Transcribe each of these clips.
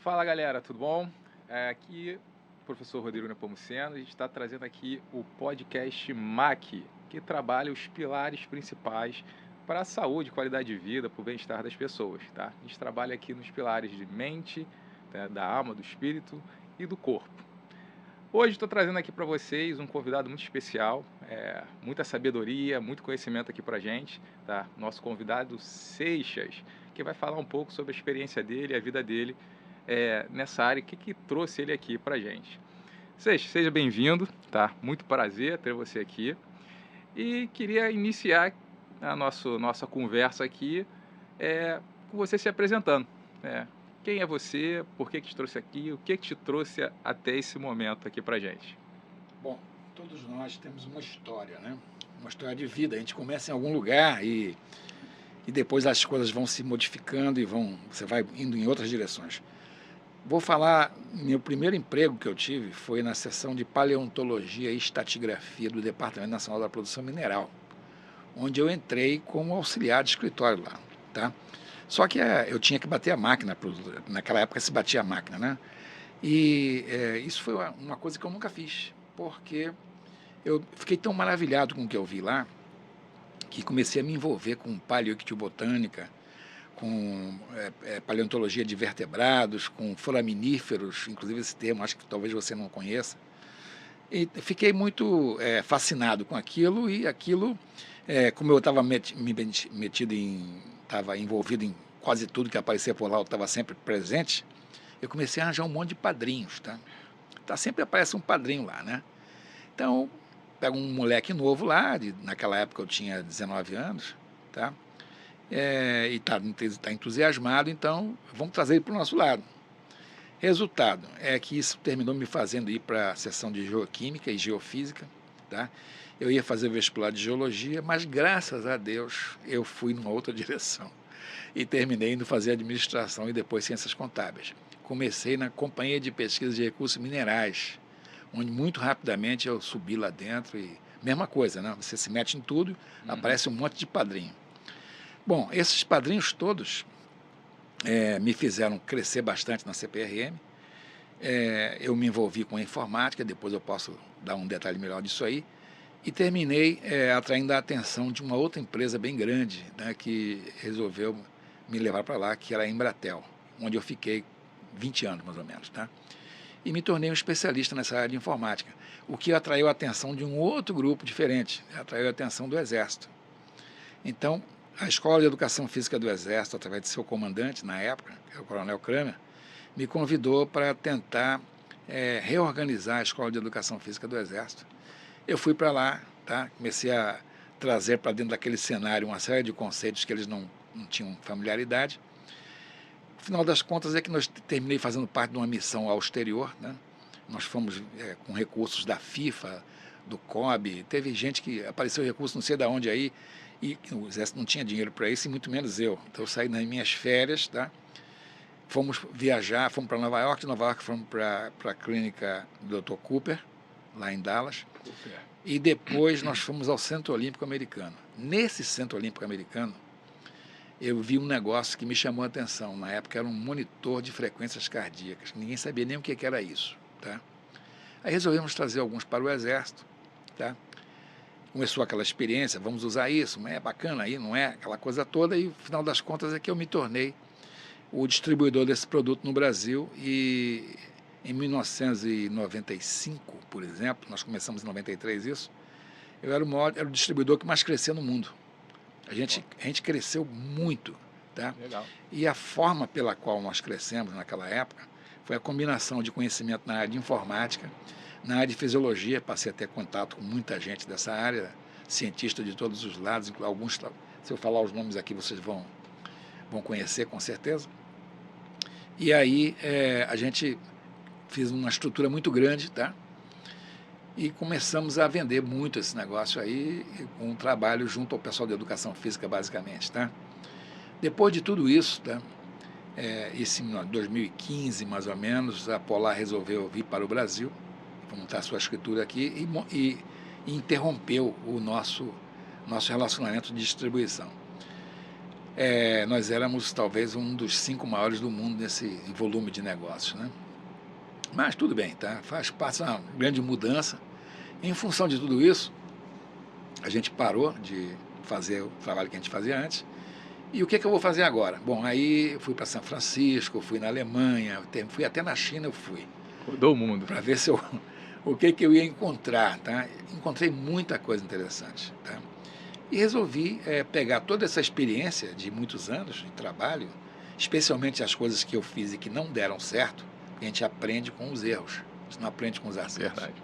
Fala galera, tudo bom? Aqui, professor Rodrigo Nepomuceno, a gente está trazendo aqui o podcast MAC, que trabalha os pilares principais para a saúde, qualidade de vida, para o bem-estar das pessoas, tá? A gente trabalha aqui nos pilares de mente, né, da alma, do espírito e do corpo. Hoje estou trazendo aqui para vocês um convidado muito especial, muita sabedoria, muito conhecimento aqui para a gente, tá? Nosso convidado Seixas, que vai falar um pouco sobre a experiência dele, a vida dele nessa área, o que trouxe ele aqui para a gente. Seixas, seja bem-vindo, tá? Muito prazer ter você aqui. E queria iniciar a nossa conversa aqui com você se apresentando, né? Quem é você? Por que te trouxe aqui? O que te trouxe até esse momento aqui pra gente? Bom, todos nós temos uma história, né? Uma história de vida. A gente começa em algum lugar e depois as coisas vão se modificando e você vai indo em outras direções. Vou falar, meu primeiro emprego que eu tive foi na seção de paleontologia e estatigrafia do Departamento Nacional da Produção Mineral, onde eu entrei como auxiliar de escritório lá, tá? Só que eu tinha que bater a máquina, naquela época se batia a máquina, né? Isso foi uma coisa que eu nunca fiz, porque eu fiquei tão maravilhado com o que eu vi lá, que comecei a me envolver com paleoictiobotânica, com paleontologia de vertebrados, com foraminíferos, inclusive esse termo acho que talvez você não conheça. E fiquei muito fascinado com aquilo, e aquilo, como eu estava estava envolvido em quase tudo que aparecia por lá, eu estava sempre presente, eu comecei a arranjar um monte de padrinhos, tá? Sempre aparece um padrinho lá, né? Então, pego um moleque novo lá, naquela época eu tinha 19 anos, tá? E tá entusiasmado, então vamos trazer ele para o nosso lado. Resultado é que isso terminou me fazendo ir para a seção de geoquímica e geofísica, tá? Eu ia fazer vestibular de geologia, mas graças a Deus eu fui numa outra direção e terminei indo fazer administração e depois ciências contábeis. Comecei na Companhia de Pesquisa de Recursos Minerais, onde muito rapidamente eu subi lá dentro e mesma coisa, né? Você se mete em tudo, aparece um monte de padrinho. Bom, esses padrinhos todos me fizeram crescer bastante na CPRM. Eu me envolvi com a informática, depois eu posso dar um detalhe melhor disso aí, e terminei atraindo a atenção de uma outra empresa bem grande, né, que resolveu me levar para lá, que era a Embratel, onde eu fiquei 20 anos mais ou menos, tá? E me tornei um especialista nessa área de informática, o que atraiu a atenção de um outro grupo diferente, atraiu a atenção do Exército. Então, a Escola de Educação Física do Exército, através de seu comandante na época, que era o Coronel Kramer, me convidou para tentar reorganizar a Escola de Educação Física do Exército. Eu fui para lá, tá? Comecei a trazer para dentro daquele cenário uma série de conceitos que eles não tinham familiaridade. No final das contas é que nós terminei fazendo parte de uma missão ao exterior, né? Nós fomos com recursos da FIFA, do COB, teve gente que apareceu recurso não sei de onde aí, e o Exército não tinha dinheiro para isso, e muito menos eu. Então eu saí nas minhas férias, tá? Fomos viajar, fomos para Nova York, de Nova York fomos para a clínica do Dr. Cooper, lá em Dallas, e depois nós fomos ao Centro Olímpico Americano. Nesse Centro Olímpico Americano, eu vi um negócio que me chamou a atenção. Na época era um monitor de frequências cardíacas. Ninguém sabia nem o que era isso, tá? Aí resolvemos trazer alguns para o Exército, tá? Começou aquela experiência, vamos usar isso, não é bacana aí, não é? Aquela coisa toda, e no final das contas é que eu me tornei o distribuidor desse produto no Brasil. E em 1995, por exemplo, nós começamos em 93 isso, eu era o distribuidor que mais crescia no mundo. A gente cresceu muito, tá? Legal. E a forma pela qual nós crescemos naquela época foi a combinação de conhecimento na área de informática, na área de fisiologia. Passei a ter contato com muita gente dessa área, cientistas de todos os lados, alguns, se eu falar os nomes aqui, vocês vão conhecer com certeza. E aí a gente fez uma estrutura muito grande, tá? E começamos a vender muito esse negócio aí, com um trabalho junto ao pessoal de educação física, basicamente, tá? Depois de tudo isso, tá? Isso em 2015, mais ou menos, a Polar resolveu vir para o Brasil, montar sua escritura aqui, e interrompeu o nosso relacionamento de distribuição. nós éramos talvez um dos 5 maiores do mundo nesse volume de negócios, né? Mas tudo bem, tá? Faz parte de uma grande mudança. Em função de tudo isso, a gente parou de fazer o trabalho que a gente fazia antes. E o que eu vou fazer agora? Bom, aí eu fui para São Francisco, fui na Alemanha, fui até na China, eu fui. Rodou o mundo. Para ver o que eu ia encontrar, tá? Encontrei muita coisa interessante, tá? E resolvi pegar toda essa experiência de muitos anos de trabalho, especialmente as coisas que eu fiz e que não deram certo, a gente aprende com os erros, você não aprende com os acertos. Verdade.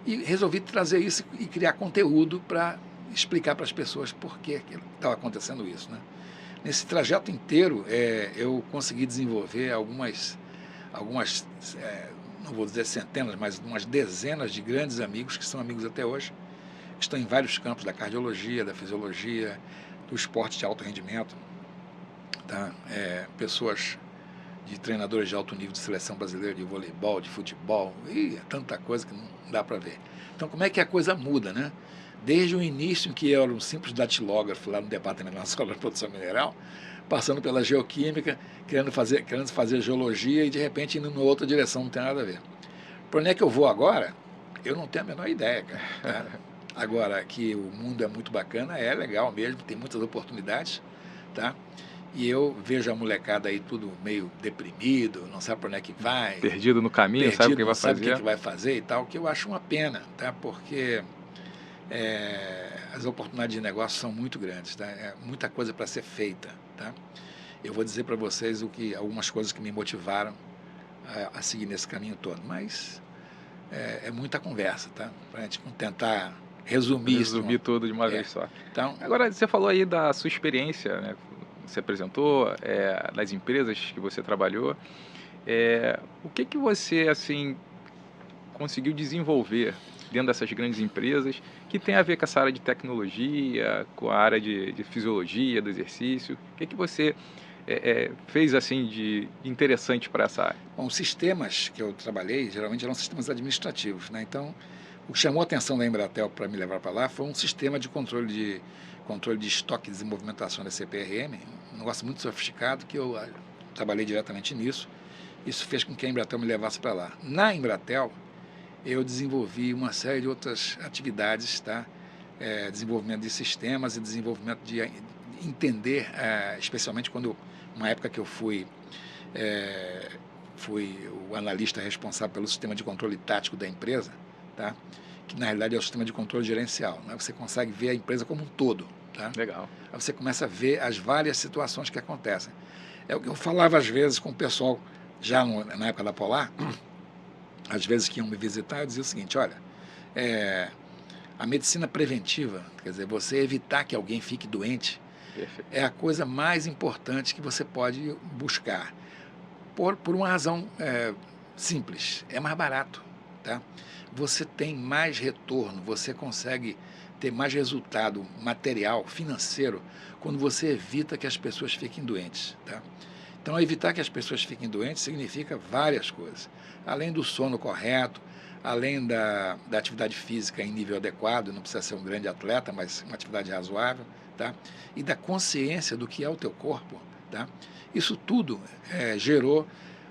E resolvi trazer isso e criar conteúdo para explicar para as pessoas por que estava acontecendo isso, né? Nesse trajeto inteiro, eu consegui desenvolver algumas não vou dizer centenas, mas umas dezenas de grandes amigos, que são amigos até hoje, que estão em vários campos da cardiologia, da fisiologia, do esporte de alto rendimento, tá? Pessoas de treinadores de alto nível de seleção brasileira de voleibol, de futebol, e tanta coisa que não dá para ver. Então, como é que a coisa muda, né? Desde o início, em que eu era um simples datilógrafo lá no Departamento Nacional de Produção Mineral, passando pela geoquímica, querendo fazer geologia e, de repente, indo em outra direção, não tem nada a ver. Por onde é que eu vou agora? Eu não tenho a menor ideia, cara. Tá? Agora, que o mundo é muito bacana, é legal mesmo, tem muitas oportunidades, tá? E eu vejo a molecada aí tudo meio deprimido, não sabe por onde é que vai. Perdido no caminho, sabe o que vai fazer. Sabe o que vai fazer e tal, que eu acho uma pena, tá? Porque as oportunidades de negócio são muito grandes, tá? É muita coisa para ser feita, tá? Eu vou dizer para vocês algumas coisas que me motivaram a seguir nesse caminho todo, mas é muita conversa, tá? Para a gente tentar resumir tudo de uma vez só. Então, agora, você falou aí da sua experiência, né? Você apresentou, das empresas que você trabalhou. O que você, assim, conseguiu desenvolver dentro dessas grandes empresas que tem a ver com essa área de tecnologia, com a área de fisiologia, do exercício? O que você fez, assim, de interessante para essa área? Bom, os sistemas que eu trabalhei, geralmente eram sistemas administrativos, né? Então, o que chamou a atenção da Embratel para me levar para lá foi um sistema de controle de estoque e movimentação da CPRM, um negócio muito sofisticado que eu trabalhei diretamente nisso. Isso fez com que a Embratel me levasse para lá. Na Embratel, eu desenvolvi uma série de outras atividades, tá? Desenvolvimento de sistemas e desenvolvimento de entender, especialmente uma época que eu fui o analista responsável pelo sistema de controle tático da empresa, tá? Que na realidade é o sistema de controle gerencial, né? Você consegue ver a empresa como um todo, tá? Legal. Aí você começa a ver as várias situações que acontecem. É o que eu falava às vezes com o pessoal, já na época da Polar, às vezes que iam me visitar, eu dizia o seguinte: olha, a medicina preventiva, quer dizer, você evitar que alguém fique doente, Perfeito. É a coisa mais importante que você pode buscar, por uma razão simples, é mais barato, tá? Você tem mais retorno, você consegue ter mais resultado material, financeiro, quando você evita que as pessoas fiquem doentes, tá? Então, evitar que as pessoas fiquem doentes significa várias coisas. Além do sono correto, além da atividade física em nível adequado, não precisa ser um grande atleta, mas uma atividade razoável, tá? E da consciência do que é o teu corpo, tá? Isso tudo gerou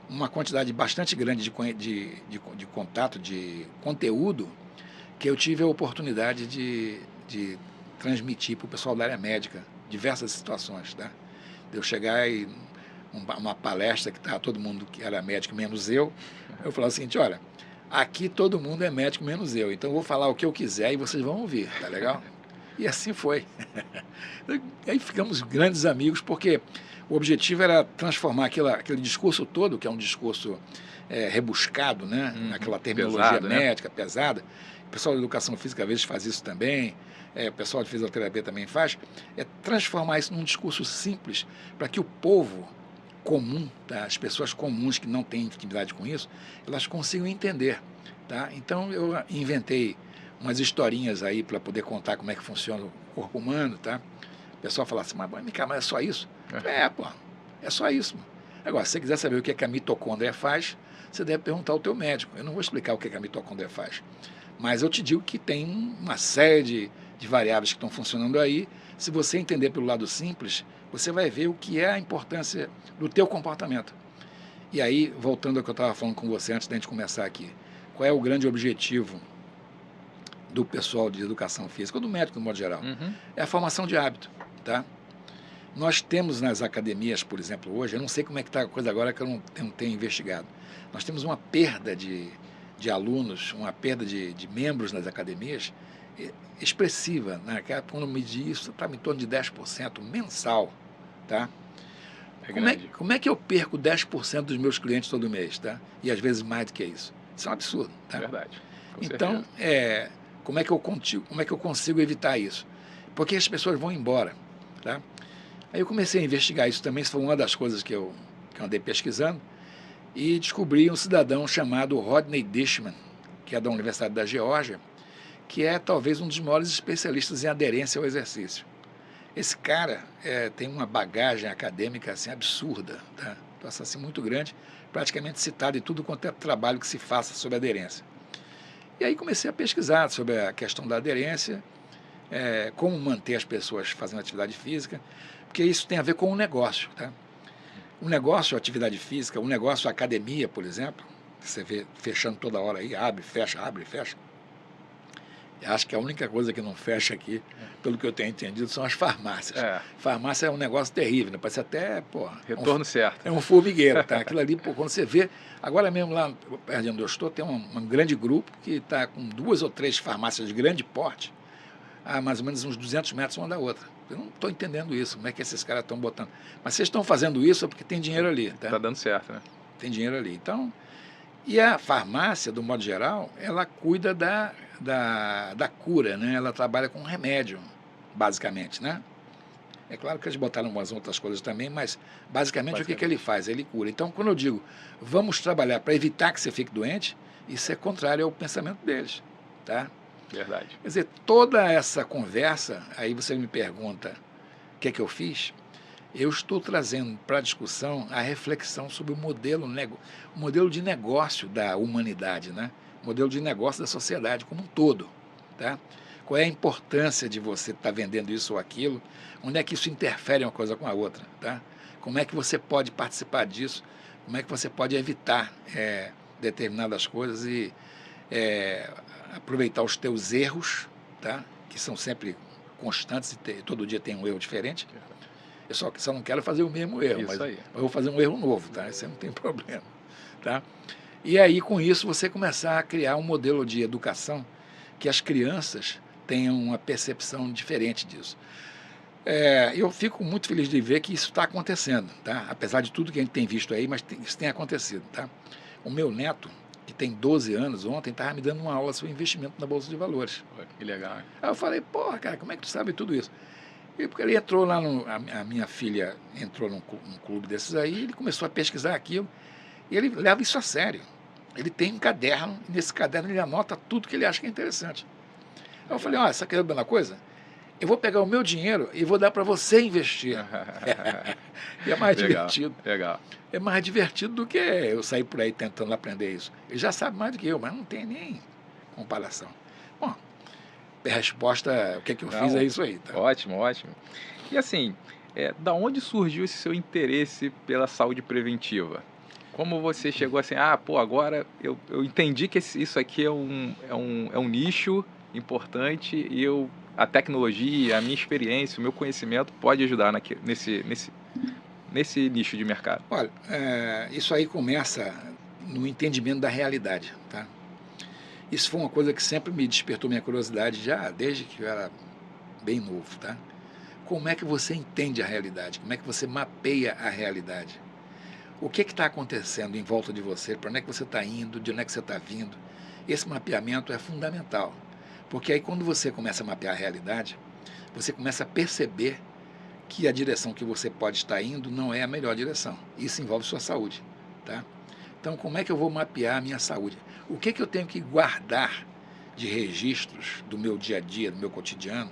uma quantidade bastante grande de contato, de conteúdo, que eu tive a oportunidade de transmitir para o pessoal da área médica, diversas situações, tá? De eu chegar e uma palestra que estava todo mundo que era médico menos eu falava o seguinte: olha, aqui todo mundo é médico menos eu, então eu vou falar o que eu quiser e vocês vão ouvir, tá legal? E assim foi. Aí ficamos grandes amigos, porque o objetivo era transformar aquele discurso todo, que é um discurso rebuscado, né? Aquela terminologia pesado, médica, pesada. O pessoal da educação física às vezes faz isso também, o pessoal de fisioterapia também faz, transformar isso num discurso simples, para que o povo comum, tá? As pessoas comuns que não têm intimidade com isso, elas consigam entender, tá? Então eu inventei umas historinhas aí para poder contar como é que funciona o corpo humano, tá? O pessoal fala assim: mas é só isso? É só isso. Agora, se você quiser saber o que é que a mitocôndria faz, você deve perguntar ao teu médico. Eu não vou explicar o que é que a mitocôndria faz, mas eu te digo que tem uma série de variáveis que estão funcionando aí. Se você entender pelo lado simples, você vai ver o que é a importância do teu comportamento. E aí, voltando ao que eu estava falando com você antes da gente começar aqui, qual é o grande objetivo do pessoal de educação física, ou do médico, no modo geral? É a formação de hábito, tá? Nós temos nas academias, por exemplo, hoje, eu não sei como é que está a coisa agora que eu não tenho investigado, nós temos uma perda de alunos, uma perda de membros nas academias expressiva. Naquela época, quando eu medi isso, estava em torno de 10% mensal, tá? Como é que eu perco 10% dos meus clientes todo mês, tá? E às vezes mais do que isso? Isso é um absurdo, tá? Verdade. Então, como é que eu consigo evitar isso? Porque as pessoas vão embora, tá? Aí eu comecei a investigar isso também, isso foi uma das coisas que eu andei pesquisando, e descobri um cidadão chamado Rodney Dishman, que é da Universidade da Geórgia, que é talvez um dos maiores especialistas em aderência ao exercício. Esse cara tem uma bagagem acadêmica assim, absurda, tá? Então, assim, muito grande, praticamente citado em tudo quanto é trabalho que se faça sobre aderência. E aí comecei a pesquisar sobre a questão da aderência, como manter as pessoas fazendo atividade física, porque isso tem a ver com o negócio, tá? O negócio, a atividade física, o negócio, a academia, por exemplo, que você vê fechando toda hora aí, abre, fecha. Eu acho que a única coisa que não fecha aqui, pelo que eu tenho entendido, são as farmácias. Farmácia é um negócio terrível, né? Parece até, retorno certo. É um formigueiro, tá? Aquilo ali, quando você vê, agora mesmo lá perto de onde eu estou, tem um grande grupo que está com 2 ou 3 farmácias de grande porte, a mais ou menos uns 200 metros uma da outra. Eu não estou entendendo isso, como é que esses caras estão botando. Mas vocês estão fazendo isso é porque tem dinheiro ali, tá? Está dando certo, né? Tem dinheiro ali. Então, e a farmácia, do modo geral, ela cuida da cura, né? Ela trabalha com remédio, basicamente, né? É claro que eles botaram umas outras coisas também, mas basicamente o que ele faz? Ele cura. Então, quando eu digo, vamos trabalhar para evitar que você fique doente, isso é contrário ao pensamento deles, tá? Verdade. Quer dizer, toda essa conversa, aí você me pergunta o que é que eu fiz, eu estou trazendo para a discussão a reflexão sobre o modelo de negócio da humanidade, né? O modelo de negócio da sociedade como um todo, tá? Qual é a importância de você estar vendendo isso ou aquilo, onde é que isso interfere uma coisa com a outra, tá? Como é que você pode participar disso, como é que você pode evitar determinadas coisas e aproveitar os teus erros, tá? Que são sempre constantes e todo dia tem um erro diferente. Eu só não quero fazer o mesmo erro, mas eu vou fazer um erro novo, tá? Isso não tem problema, tá? E aí, com isso, você começar a criar um modelo de educação que as crianças tenham uma percepção diferente disso. Eu fico muito feliz de ver que isso está acontecendo, tá? Apesar de tudo que a gente tem visto aí, mas isso tem acontecido, tá? O meu neto, que tem 12 anos, ontem estava me dando uma aula sobre investimento na Bolsa de Valores. Que legal. Aí eu falei, porra, cara, como é que tu sabe tudo isso? E porque ele entrou lá, a minha filha entrou num clube desses aí, ele começou a pesquisar aquilo, e ele leva isso a sério. Ele tem um caderno, e nesse caderno ele anota tudo que ele acha que é interessante. Aí eu falei, olha, sabe quer ver uma coisa? Eu vou pegar o meu dinheiro e vou dar para você investir. E é mais divertido. Legal. É mais divertido do que eu sair por aí tentando aprender isso. Ele já sabe mais do que eu, mas não tem nem comparação. Bom, a resposta, o que eu fiz é isso aí. Tá? Ótimo. E assim, da onde surgiu esse seu interesse pela saúde preventiva? Como você chegou assim, agora eu entendi que isso aqui é um nicho importante e a tecnologia, a minha experiência, o meu conhecimento pode ajudar nesse nicho de mercado? Olha, isso aí começa no entendimento da realidade, tá? Isso foi uma coisa que sempre me despertou minha curiosidade, já desde que eu era bem novo, tá? Como é que você entende a realidade? Como é que você mapeia a realidade? O que está acontecendo em volta de você? Para onde é que você está indo? De onde é que você está vindo? Esse mapeamento é fundamental, porque aí quando você começa a mapear a realidade, você começa a perceber que a direção que você pode estar indo não é a melhor direção. Isso envolve sua saúde, tá? Então, como é que eu vou mapear a minha saúde? O que eu tenho que guardar de registros do meu dia a dia, do meu cotidiano,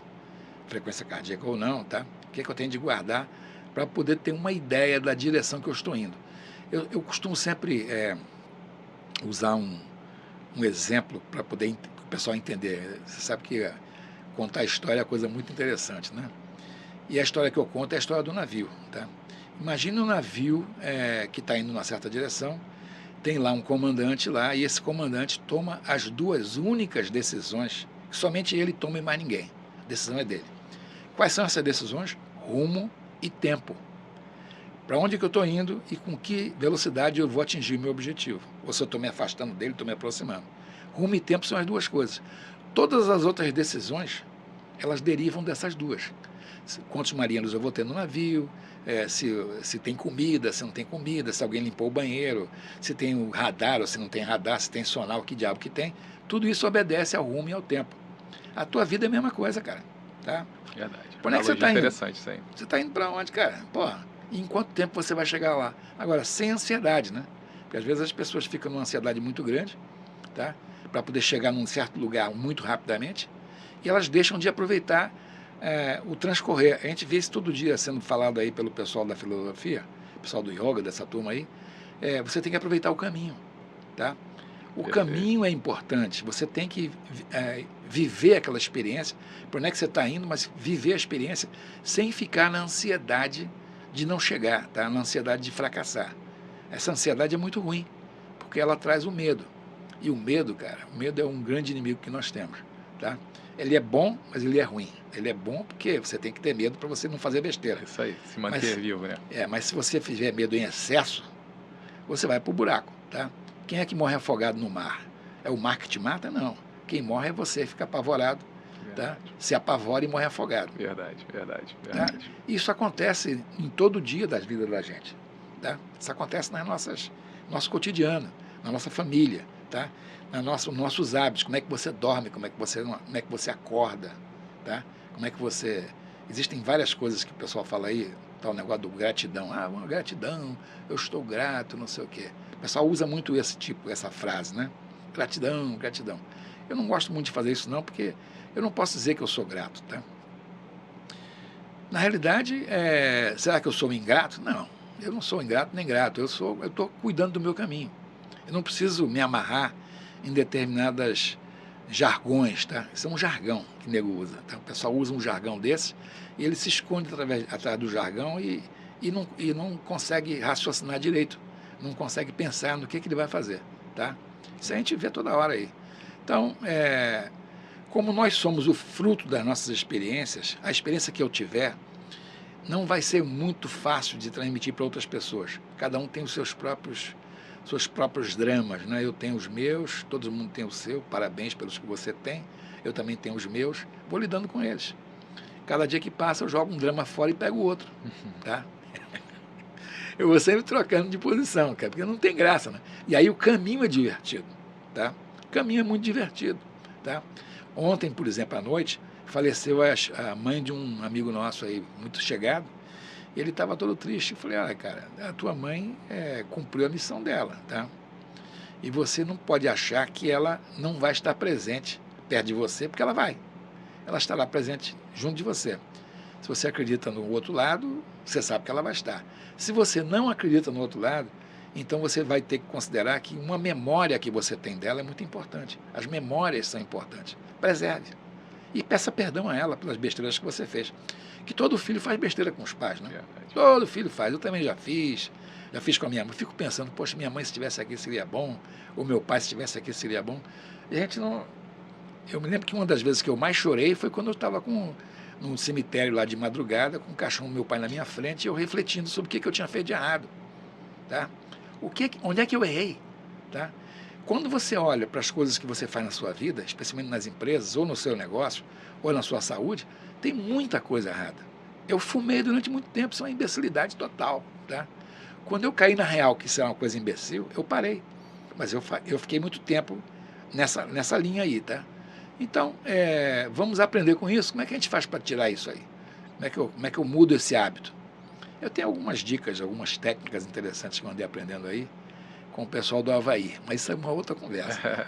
frequência cardíaca ou não, tá? O que eu tenho de guardar para poder ter uma ideia da direção que eu estou indo? Eu costumo sempre usar um exemplo para poder o pessoal entender. Você sabe que contar a história é coisa muito interessante, né? E a história que eu conto é a história do navio, tá? Imagine um navio que está indo numa certa direção, tem lá um comandante lá, e esse comandante toma as duas únicas decisões, que somente ele toma e mais ninguém. A decisão é dele. Quais são essas decisões? Rumo e tempo. Para onde que eu estou indo e com que velocidade eu vou atingir meu objetivo. Ou se eu estou me afastando dele, estou me aproximando. Rumo e tempo são as duas coisas. Todas as outras decisões, elas derivam dessas duas. Quantos marinheiros eu vou ter no navio, se tem comida, se não tem comida, se alguém limpou o banheiro, se tem o radar ou se não tem radar, se tem sonar, o que diabo que tem. Tudo isso obedece ao rumo e ao tempo. A tua vida é a mesma coisa, cara. Tá? Verdade. Por onde é que você está indo? Interessante isso aí. Você está indo para onde, cara? Porra, e em quanto tempo você vai chegar lá? Agora, sem ansiedade, né? Porque às vezes as pessoas ficam numa ansiedade muito grande, tá? Para poder chegar num certo lugar muito rapidamente, e elas deixam de aproveitar o transcorrer. A gente vê isso todo dia sendo falado aí pelo pessoal da filosofia, pessoal do yoga, dessa turma aí. Você tem que aproveitar o caminho, tá? O caminho é importante, você tem que viver aquela experiência, por onde é que você está indo, mas viver a experiência sem ficar na ansiedade de não chegar, tá? Na ansiedade de fracassar. Essa ansiedade é muito ruim, porque ela traz o medo. E o medo, cara, o medo é um grande inimigo que nós temos, tá? Ele é bom, mas ele é ruim. Ele é bom porque você tem que ter medo para você não fazer besteira. Isso aí, se manter vivo, né? Mas se você fizer medo em excesso, você vai para o buraco, tá? Quem é que morre afogado no mar? É o mar que te mata? Não. Quem morre é você, fica apavorado, tá? Se apavora e morre afogado. Verdade. Tá? Isso acontece em todo dia das vidas da gente, tá? Isso acontece no nosso cotidiano, na nossa família, tá? Nos nossos hábitos, como é que você dorme, como é que você acorda, tá? Como é que você... Existem várias coisas que o pessoal fala aí, tá, o negócio do gratidão. Uma gratidão, eu estou grato, não sei o quê. O pessoal usa muito essa frase, né? Gratidão. Eu não gosto muito de fazer isso não, porque eu não posso dizer que eu sou grato, tá? Na realidade, será que eu sou ingrato? Não, eu não sou ingrato nem grato, eu estou cuidando do meu caminho. Eu não preciso me amarrar em determinadas jargões, tá? Isso é um jargão que o nego usa, tá? O pessoal usa um jargão desse e ele se esconde atrás do jargão e não consegue raciocinar direito, não consegue pensar no que ele vai fazer, tá? Isso a gente vê toda hora aí. Então, como nós somos o fruto das nossas experiências, a experiência que eu tiver não vai ser muito fácil de transmitir para outras pessoas. Cada um tem os seus próprios dramas, né? Eu tenho os meus, todo mundo tem o seu, parabéns pelos que você tem, eu também tenho os meus, vou lidando com eles. Cada dia que passa eu jogo um drama fora e pego o outro, tá? Eu vou sempre trocando de posição, cara, porque não tem graça, né? E aí o caminho é divertido, tá? O caminho é muito divertido, tá? Ontem, por exemplo, à noite, faleceu a mãe de um amigo nosso aí, muito chegado, e ele estava todo triste. Eu falei, cara, a tua mãe cumpriu a missão dela, tá? E você não pode achar que ela não vai estar presente perto de você, porque ela vai. Ela estará presente junto de você. Se você acredita no outro lado, você sabe que ela vai estar. Se você não acredita no outro lado, então você vai ter que considerar que uma memória que você tem dela é muito importante. As memórias são importantes. Preserve. E peça perdão a ela pelas besteiras que você fez. Que todo filho faz besteira com os pais, né? Todo filho faz. Eu também já fiz com a minha mãe. Fico pensando, poxa, minha mãe se estivesse aqui seria bom, ou meu pai se estivesse aqui seria bom. E a gente não... Eu me lembro que uma das vezes que eu mais chorei foi quando eu estava num cemitério lá de madrugada, com o caixão do meu pai na minha frente, e eu refletindo sobre o que eu tinha feito de errado, tá? Onde é que eu errei, tá? Quando você olha para as coisas que você faz na sua vida, especialmente nas empresas, ou no seu negócio, ou na sua saúde, tem muita coisa errada. Eu fumei durante muito tempo, isso é uma imbecilidade total, tá? Quando eu caí na real que isso é uma coisa imbecil, eu parei. Mas eu fiquei muito tempo nessa linha aí, tá? Então, vamos aprender com isso. Como é que a gente faz para tirar isso aí? Como é que eu mudo esse hábito? Eu tenho algumas dicas, algumas técnicas interessantes que eu andei aprendendo aí com o pessoal do Havaí, mas isso é uma outra conversa.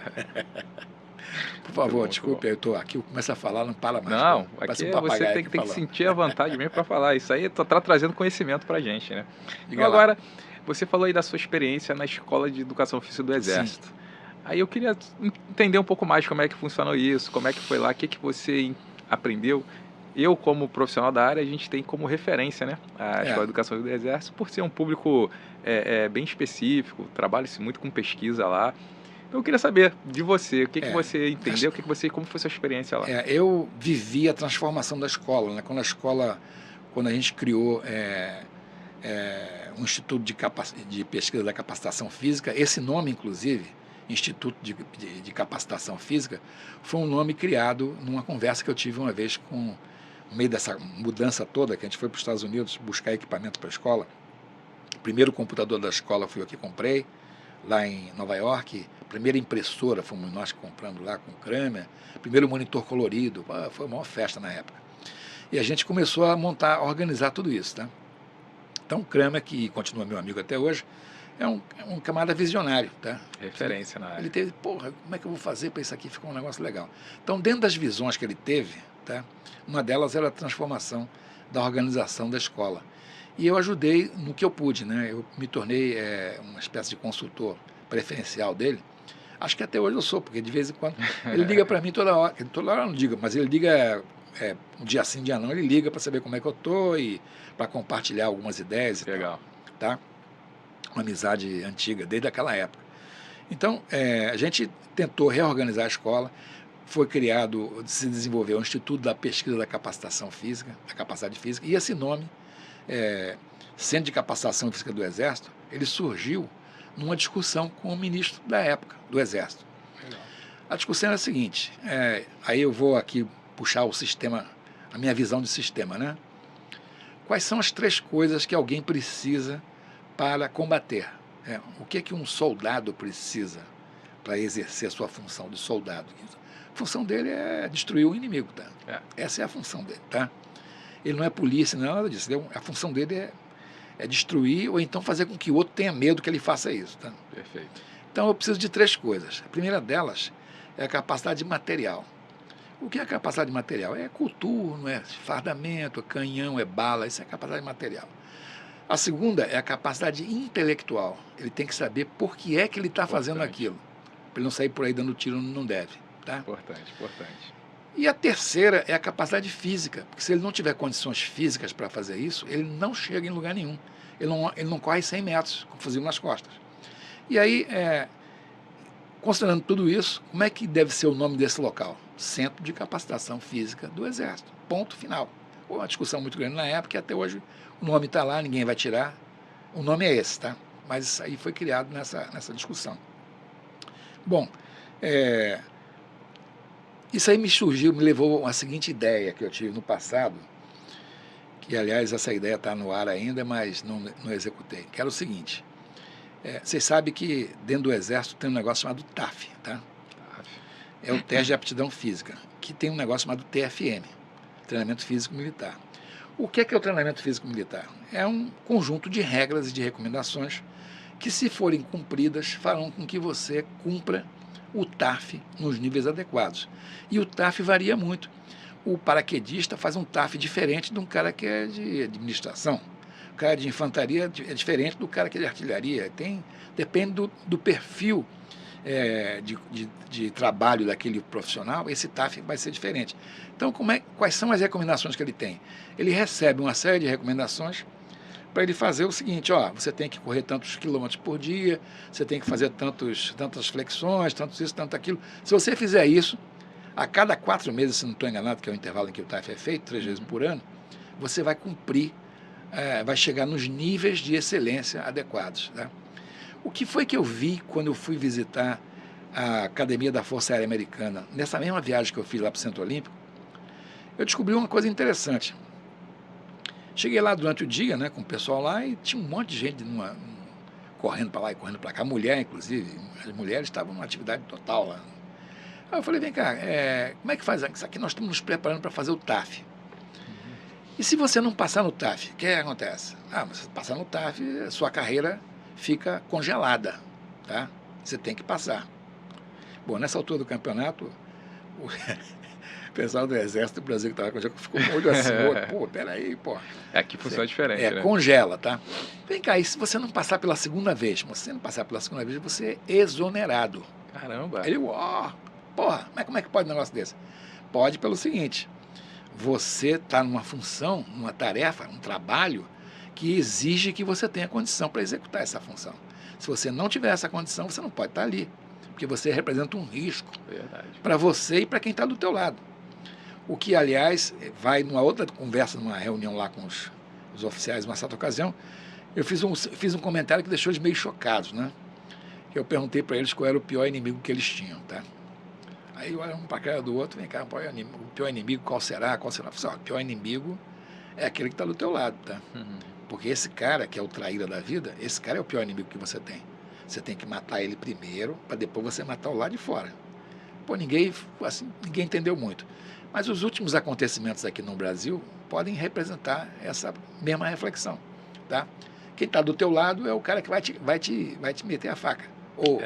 Por favor, desculpe, eu estou aqui, eu começo a falar, não para mais. Não, aqui você tem que sentir a vontade mesmo para falar. Isso aí está trazendo conhecimento para a gente, né? Então, agora, você falou aí da sua experiência na Escola de Educação Física do Exército. Sim. Aí eu queria entender um pouco mais como é que funcionou isso, como é que foi lá, o que você aprendeu. Eu, como profissional da área, a gente tem como referência, né, a Escola de Educação do Exército, por ser um público bem específico, trabalha-se muito com pesquisa lá. Então, eu queria saber de você, o que que você entendeu, como foi sua experiência lá? Eu vivi a transformação da escola, né? Quando a gente criou um Instituto de Pesquisa da Capacitação Física, esse nome, inclusive, Instituto de Capacitação Física, foi um nome criado numa conversa que eu tive uma vez no meio dessa mudança toda, que a gente foi para os Estados Unidos buscar equipamento para a escola. O primeiro computador da escola fui eu que comprei, lá em Nova York. A primeira impressora fomos nós que compramos lá com o Kramer. Primeiro monitor colorido, foi uma maior festa na época. E a gente começou a organizar tudo isso, tá? Então o Kramer, que continua meu amigo até hoje, é um camarada visionário, tá? Referência na área. Ele teve, como é que eu vou fazer para isso aqui ficar um negócio legal? Então, dentro das visões que ele teve, tá? Uma delas era a transformação da organização da escola. E eu ajudei no que eu pude, né? Eu me tornei uma espécie de consultor preferencial dele. Acho que até hoje eu sou, porque de vez em quando ele liga para mim toda hora não diga, mas ele liga um dia sim, um dia não, ele liga para saber como é que eu estou e para compartilhar algumas ideias. Legal. Tal, tá? Uma amizade antiga, desde aquela época. Então, a gente tentou reorganizar a escola, foi criado, se desenvolveu o Instituto da Pesquisa da Capacitação Física, da Capacidade Física, e esse nome, Centro de Capacitação Física do Exército, ele surgiu numa discussão com o ministro da época, do Exército. Legal. A discussão era a seguinte, aí eu vou aqui puxar o sistema, a minha visão de sistema, né? Quais são as 3 coisas que alguém precisa para combater? O que um soldado precisa para exercer a sua função de soldado? A função dele é destruir o inimigo, tá? Essa é a função dele, tá? Ele não é polícia, não é nada disso. A função dele é destruir ou então fazer com que o outro tenha medo que ele faça isso, tá? Perfeito. Então eu preciso de 3 coisas. A primeira delas é a capacidade material. O que é a capacidade material? É coturno, é fardamento, é canhão, é bala, isso é capacidade material. A segunda é a capacidade intelectual. Ele tem que saber por que é que ele está fazendo aquilo, para ele não sair por aí dando tiro onde não deve. Tá? Importante. E a terceira é a capacidade física, porque se ele não tiver condições físicas para fazer isso, ele não chega em lugar nenhum. Ele não corre 100 metros com o fuzil nas costas. E aí, considerando tudo isso, como é que deve ser o nome desse local? Centro de Capacitação Física do Exército. Ponto final. Uma discussão muito grande na época, e até hoje o nome está lá, ninguém vai tirar. O nome é esse, tá? Mas isso aí foi criado nessa discussão. Bom, isso aí me levou a seguinte ideia que eu tive no passado, que, aliás, essa ideia está no ar ainda, mas não executei, que era o seguinte. Vocês sabem que dentro do Exército tem um negócio chamado TAF, tá? É o Teste de Aptidão Física, que tem um negócio chamado TFM, Treinamento Físico Militar. O que é o treinamento físico militar? É um conjunto de regras e de recomendações que, se forem cumpridas, farão com que você cumpra o TAF nos níveis adequados. E o TAF varia muito. O paraquedista faz um TAF diferente de um cara que é de administração. O cara de infantaria é diferente do cara que é de artilharia. Depende do perfil de trabalho daquele profissional, esse TAF vai ser diferente. Então, quais são as recomendações que ele tem? Ele recebe uma série de recomendações para ele fazer o seguinte: você tem que correr tantos quilômetros por dia, você tem que fazer tantas flexões, tantos isso, tanto aquilo. Se você fizer isso, a cada 4 meses, se não estou enganado, que é o intervalo em que o TAF é feito, 3 vezes por ano, você vai cumprir, vai chegar nos níveis de excelência adequados, tá? O que foi que eu vi quando eu fui visitar a Academia da Força Aérea Americana? Nessa mesma viagem que eu fiz lá para o Centro Olímpico, eu descobri uma coisa interessante. Cheguei lá durante o dia, né, com o pessoal lá, e tinha um monte de gente correndo para lá e correndo para cá, mulher, inclusive. As mulheres estavam numa atividade total lá. Aí eu falei: vem cá, como é que faz isso aqui? Nós estamos nos preparando para fazer o TAF. E se você não passar no TAF, o que acontece? Você passar no TAF, a sua carreira fica congelada, tá? Você tem que passar. Bom, nessa altura do campeonato, o pessoal do Exército do Brasil que estava com ficou com o olho assim: peraí, pô. Aqui funciona diferente, né? Congela, tá? Vem cá, e se você não passar pela segunda vez? Se você não passar pela segunda vez, você é exonerado. Caramba! Ele, mas como é que pode um negócio desse? Pode pelo seguinte: você está numa função, numa tarefa, um trabalho que exige que você tenha condição para executar essa função. Se você não tiver essa condição, você não pode estar ali, porque você representa um risco para você e para quem está do teu lado. O que, aliás, vai numa outra conversa, numa reunião lá com os oficiais, numa certa ocasião, eu fiz um comentário que deixou eles meio chocados, né? Eu perguntei para eles qual era o pior inimigo que eles tinham, tá? Aí olha um para a cara do outro, vem cá, o pior inimigo qual será? Eu falei, o pior inimigo é aquele que está do teu lado, tá? Porque esse cara, que é o traíra da vida, esse cara é o pior inimigo que você tem. Você tem que matar ele primeiro, para depois você matar o lado de fora. Pô, ninguém entendeu muito. Mas os últimos acontecimentos aqui no Brasil podem representar essa mesma reflexão, tá? Quem está do teu lado é o cara que vai te meter a faca. Ou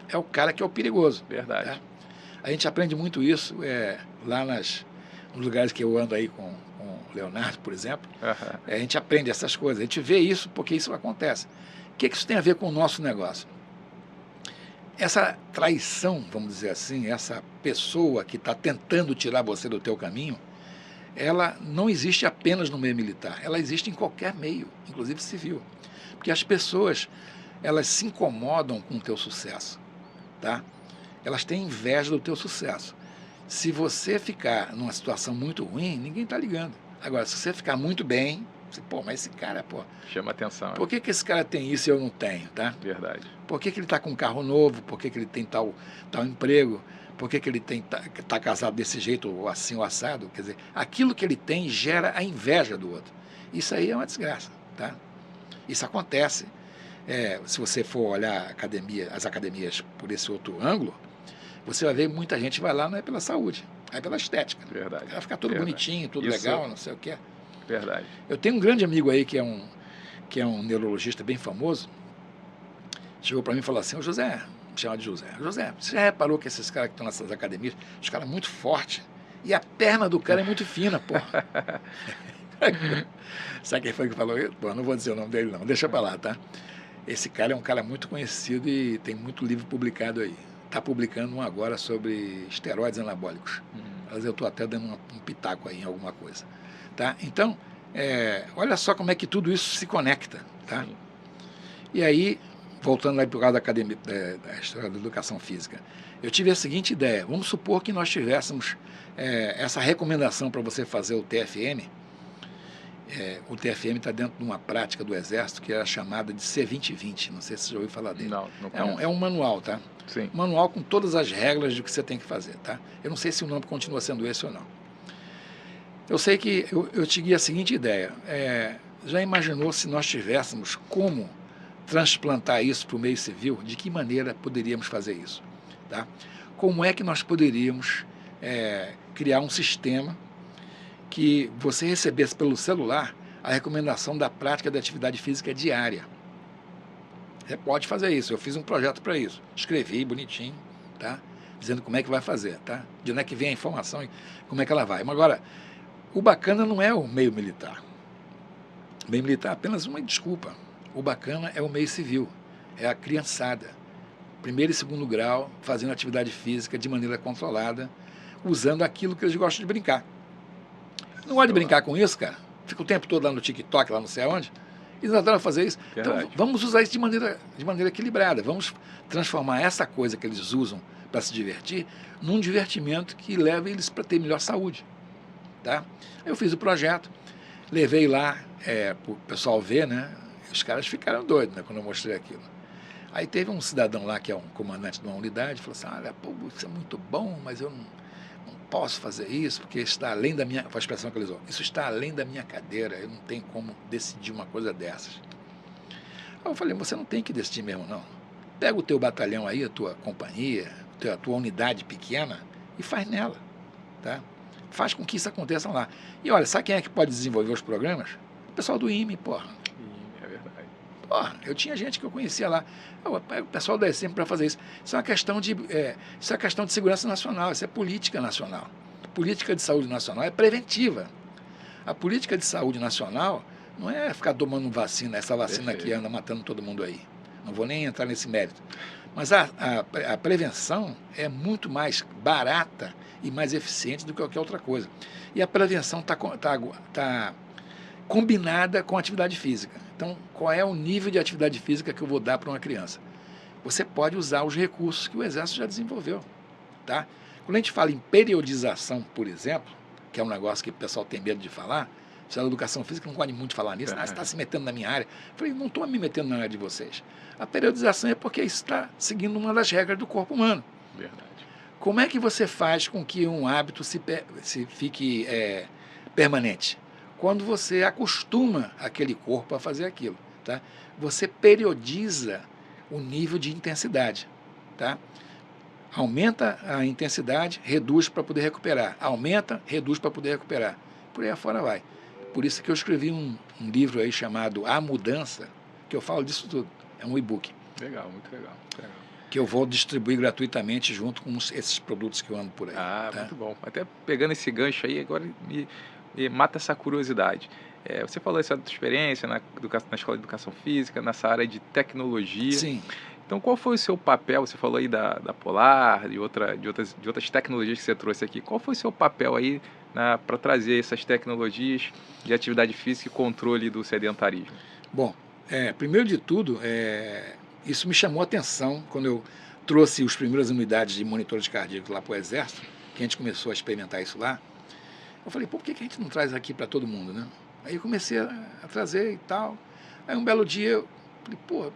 é o cara que é o perigoso. Verdade. Tá? A gente aprende muito isso lá nos lugares que eu ando aí com o Leonardo, por exemplo. A gente aprende essas coisas. A gente vê isso porque isso acontece. O que isso tem a ver com o nosso negócio? Essa traição, vamos dizer assim, essa pessoa que está tentando tirar você do teu caminho, ela não existe apenas no meio militar, ela existe em qualquer meio, inclusive civil. Porque as pessoas, elas se incomodam com o teu sucesso, tá? Elas têm inveja do teu sucesso. Se você ficar numa situação muito ruim, ninguém está ligando. Agora, se você ficar muito bem, você, mas esse cara, chama atenção. Por que esse cara tem isso e eu não tenho, tá? Verdade. Por que ele está com um carro novo? Por que ele tem tal emprego? Por que ele tá casado desse jeito, ou assim, ou assado? Quer dizer, aquilo que ele tem gera a inveja do outro. Isso aí é uma desgraça, tá? Isso acontece. Se você for olhar as academias por esse outro ângulo, você vai ver que muita gente vai lá não é pela saúde, é pela estética. Verdade. Vai ficar tudo bonitinho, tudo legal, não sei o que é. Verdade. Eu tenho um grande amigo aí que é um neurologista bem famoso. Chegou para mim e falou assim: José, me chama de José, você já reparou que esses caras que estão nessas academias, os caras muito fortes, e a perna do cara é muito fina, pô. Sabe quem foi que falou isso? Bom, não vou dizer o nome dele não, deixa para lá, tá? Esse cara é um cara muito conhecido e tem muito livro publicado aí. Está publicando um agora sobre esteroides anabólicos. Mas eu estou até dando um pitaco aí em alguma coisa. Tá? Então, olha só como é que tudo isso se conecta. Tá? E aí, voltando lá para o caso da academia, da história da educação física, eu tive a seguinte ideia: vamos supor que nós tivéssemos essa recomendação para você fazer o TFM. O TFM está dentro de uma prática do Exército que era chamada de C2020. Não sei se você já ouviu falar dele. Não é um manual, tá? Sim. Manual com todas as regras do que você tem que fazer, tá? Eu não sei se o nome continua sendo esse ou não. Eu sei que eu tive a seguinte ideia. Já imaginou se nós tivéssemos como transplantar isso para o meio civil? De que maneira poderíamos fazer isso? Tá? Como é que nós poderíamos criar um sistema que você recebesse pelo celular a recomendação da prática da atividade física diária? Você pode fazer isso. Eu fiz um projeto para isso. Escrevi bonitinho, tá? Dizendo como é que vai fazer, tá? De onde é que vem a informação e como é que ela vai. Mas agora, o bacana não é o meio militar. O meio militar é apenas uma desculpa. O bacana é o meio civil. É a criançada. 1º e 2º grau, fazendo atividade física de maneira controlada, usando aquilo que eles gostam de brincar. Não gosta de brincar com isso, cara? Fica o tempo todo lá no TikTok, lá não sei aonde. Eles adoram fazer isso. Verdade. Então, vamos usar isso de maneira equilibrada. Vamos transformar essa coisa que eles usam para se divertir num divertimento que leve eles para ter melhor saúde. Tá? Eu fiz o projeto, levei lá para o pessoal ver, né? Os caras ficaram doidos, né, quando eu mostrei aquilo. Aí teve um cidadão lá, que é um comandante de uma unidade, falou assim: olha, pô, isso é muito bom, mas eu não posso fazer isso, porque está além da minha... Foi a expressão que ele usou. Isso está além da minha cadeira, eu não tenho como decidir uma coisa dessas. Aí eu falei: você não tem que decidir mesmo, não. Pega o teu batalhão aí, a tua companhia, a tua unidade pequena e faz nela, tá? Faz com que isso aconteça lá. E olha, sabe quem é que pode desenvolver os programas? O pessoal do IME, porra. É verdade. Porra, eu tinha gente que eu conhecia lá. O pessoal da ESEM para fazer isso. Isso é uma questão de segurança nacional, isso é política nacional. Política de saúde nacional é preventiva. A política de saúde nacional não é ficar tomando vacina, essa vacina que anda matando todo mundo aí. Não vou nem entrar nesse mérito. Mas a prevenção é muito mais barata e mais eficiente do que qualquer outra coisa. E a prevenção está combinada com a atividade física. Então, qual é o nível de atividade física que eu vou dar para uma criança? Você pode usar os recursos que o Exército já desenvolveu. Tá? Quando a gente fala em periodização, por exemplo, que é um negócio que o pessoal tem medo de falar, a educação física não gosta muito de falar nisso, você está se metendo na minha área. Eu falei, não estou me metendo na área de vocês. A periodização é porque está seguindo uma das regras do corpo humano. Verdade. Como é que você faz com que um hábito se fique permanente? Quando você acostuma aquele corpo a fazer aquilo. Tá? Você periodiza o nível de intensidade. Tá? Aumenta a intensidade, reduz para poder recuperar. Aumenta, reduz para poder recuperar. Por aí afora vai. Por isso que eu escrevi um livro aí chamado A Mudança, que eu falo disso tudo. É um e-book. Legal, muito legal. Muito legal. Que eu vou distribuir gratuitamente junto com esses produtos que eu ando por aí. Ah, tá? muito bom. Até pegando esse gancho aí, agora me mata essa curiosidade. Você falou essa experiência na Escola de Educação Física, nessa área de tecnologia. Sim. Então, qual foi o seu papel? Você falou aí da Polar, de outras tecnologias que você trouxe aqui. Qual foi o seu papel aí para trazer essas tecnologias de atividade física e controle do sedentarismo? Bom, primeiro de tudo, isso me chamou a atenção quando eu trouxe as primeiras unidades de monitores cardíacos lá para o Exército, que a gente começou a experimentar isso lá. Eu falei, por que a gente não traz aqui para todo mundo, né? Aí eu comecei a trazer e tal. Aí um belo dia, eu falei, pô,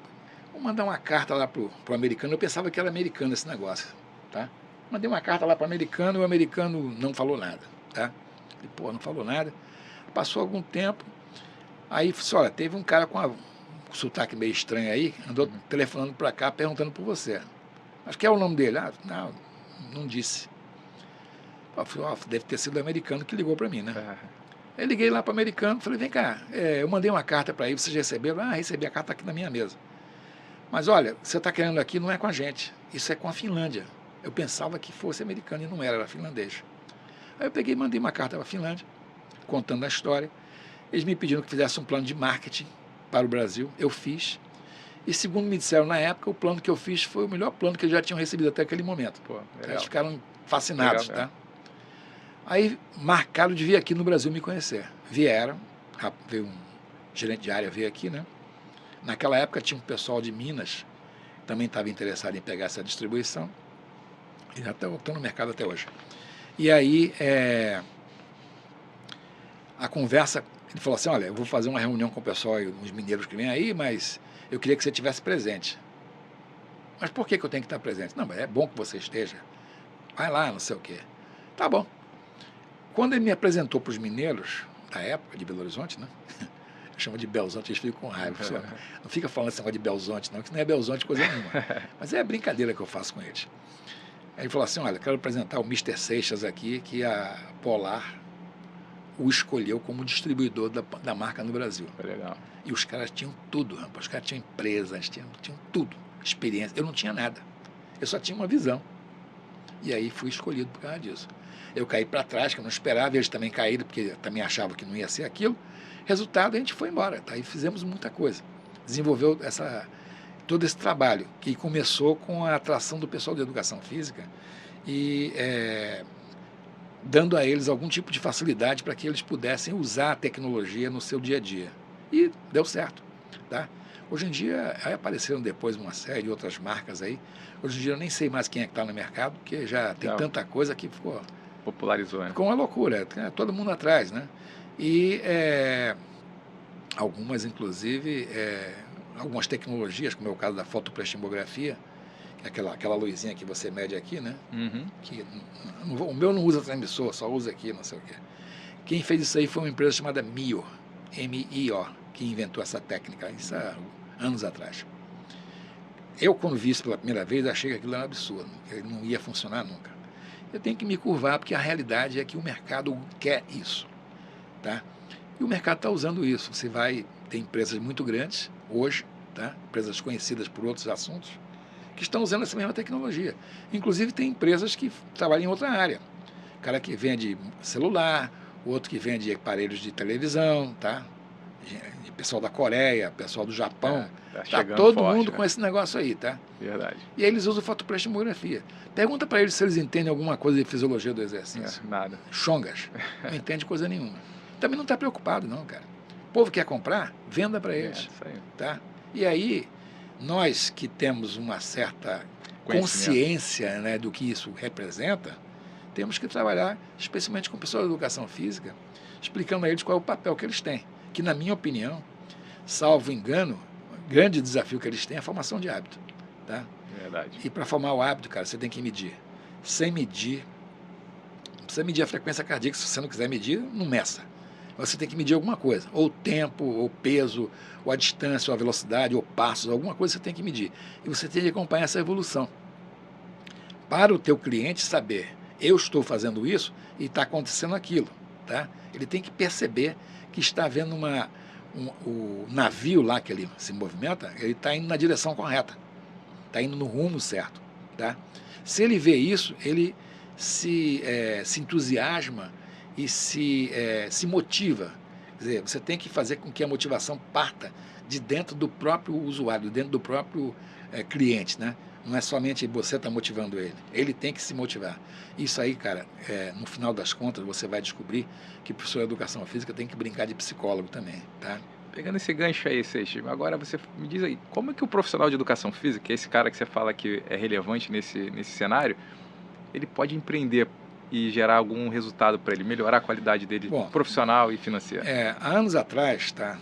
vou mandar uma carta lá pro americano. Eu pensava que era americano esse negócio, tá? Mandei uma carta lá para o americano e o americano não falou nada, tá? Falei, pô, não falou nada. Passou algum tempo, aí, olha, teve um cara com um sotaque meio estranho aí, andou telefonando para cá, perguntando por você. Mas que é o nome dele? Ah, não disse. Eu falei, deve ter sido o americano que ligou para mim, né? Eu liguei lá para o americano, falei, vem cá, eu mandei uma carta para aí, vocês receberam? Ah, recebi a carta aqui na minha mesa. Mas olha, você está querendo aqui, não é com a gente, isso é com a Finlândia. Eu pensava que fosse americano e não era finlandês. Aí eu peguei e mandei uma carta para a Finlândia, contando a história. Eles me pediram que fizesse um plano de marketing para o Brasil, eu fiz. E segundo me disseram na época, o plano que eu fiz foi o melhor plano que eles já tinham recebido até aquele momento. Pô, eles ficaram fascinados, legal, tá? Aí marcaram de vir aqui no Brasil me conhecer. Vieram, veio um gerente de área, veio aqui, né? Naquela época tinha um pessoal de Minas, também estava interessado em pegar essa distribuição, e já estão no mercado até hoje. E aí, a conversa, ele falou assim, olha, eu vou fazer uma reunião com o pessoal, os mineiros que vêm aí, mas eu queria que você estivesse presente. Mas por que eu tenho que estar presente? Não, mas é bom que você esteja. Vai lá, não sei o quê. Tá bom. Quando ele me apresentou para os mineiros, da época, de Belo Horizonte, né? Eu chamo de Belzonte, eles ficam com raiva. Não fica falando esse negócio de Belzonte, não, que isso não é Belzonte coisa nenhuma. Mas é brincadeira que eu faço com eles. Aí ele falou assim, olha, quero apresentar o Mr. Seixas aqui, que a Polar o escolheu como distribuidor da marca no Brasil. Legal. E os caras tinham tudo, rapaz. Os caras tinham empresas, tinham tudo, experiência. Eu não tinha nada. Eu só tinha uma visão. E aí fui escolhido por causa disso. Eu caí para trás, que eu não esperava, eles também caíram, porque também achavam que não ia ser aquilo. Resultado, a gente foi embora, tá? E fizemos muita coisa. Desenvolveu todo esse trabalho, que começou com a atração do pessoal de educação física e dando a eles algum tipo de facilidade para que eles pudessem usar a tecnologia no seu dia a dia. E deu certo, tá? Hoje em dia, aí apareceram depois uma série de outras marcas aí. Hoje em dia eu nem sei mais quem é que está no mercado, porque já tem tanta coisa que popularizou, né? Ficou uma loucura, todo mundo atrás, né? E algumas, inclusive, algumas tecnologias, como é o caso da fotoprestimografia, que é aquela luzinha que você mede aqui, né? Uhum. Que, o meu não usa transmissor, só usa aqui, não sei o quê. Quem fez isso aí foi uma empresa chamada MIO, M-I-O, que inventou essa técnica, isso há anos atrás. Eu, quando vi isso pela primeira vez, achei que aquilo era um absurdo, que ele não ia funcionar nunca. Eu tenho que me curvar, porque a realidade é que o mercado quer isso, tá? E o mercado está usando isso. Você vai ter empresas muito grandes, hoje, tá? Empresas conhecidas por outros assuntos, que estão usando essa mesma tecnologia. Inclusive, tem empresas que trabalham em outra área. O cara que vende celular, outro que vende aparelhos de televisão, tá? pessoal da Coreia, pessoal do Japão, Tá tá chegando todo forte, mundo né? com esse negócio aí, tá? Verdade. E aí eles usam fotoprestimografia. Pergunta para eles se eles entendem alguma coisa de fisiologia do exercício. Nada. Chongas. Não entende coisa nenhuma. Também não está preocupado, não, cara. O povo quer comprar, venda para eles. Isso aí. Tá? E aí, nós que temos uma certa Conhecimento. consciência, né, do que isso representa, temos que trabalhar, especialmente com pessoas da educação física, explicando a eles qual é o papel que eles têm. Que, na minha opinião, salvo engano, o grande desafio que eles têm é a formação de hábito. Tá? Verdade. E para formar o hábito, cara, você tem que medir. Sem medir, não precisa medir a frequência cardíaca, se você não quiser medir, não meça. Você tem que medir alguma coisa, ou tempo, ou peso, ou a distância, ou a velocidade, ou passos, alguma coisa você tem que medir. E você tem que acompanhar essa evolução. Para o teu cliente saber, eu estou fazendo isso e está acontecendo aquilo. Tá? Ele tem que perceber que está havendo o navio lá que ele se movimenta, ele está indo na direção correta, está indo no rumo certo. Tá? Se ele vê isso, ele se entusiasma e se motiva. Quer dizer, você tem que fazer com que a motivação parta de dentro do próprio usuário, dentro do próprio cliente, né? Não é somente você estar motivando ele tem que se motivar. Isso aí, cara, no final das contas, você vai descobrir que o professor de educação física tem que brincar de psicólogo também, tá? Pegando esse gancho aí, Seixas, agora você me diz aí, como é que o profissional de educação física, esse cara que você fala que é relevante nesse cenário, ele pode empreender e gerar algum resultado para ele, melhorar a qualidade dele profissional e financeira? Há anos atrás, tá,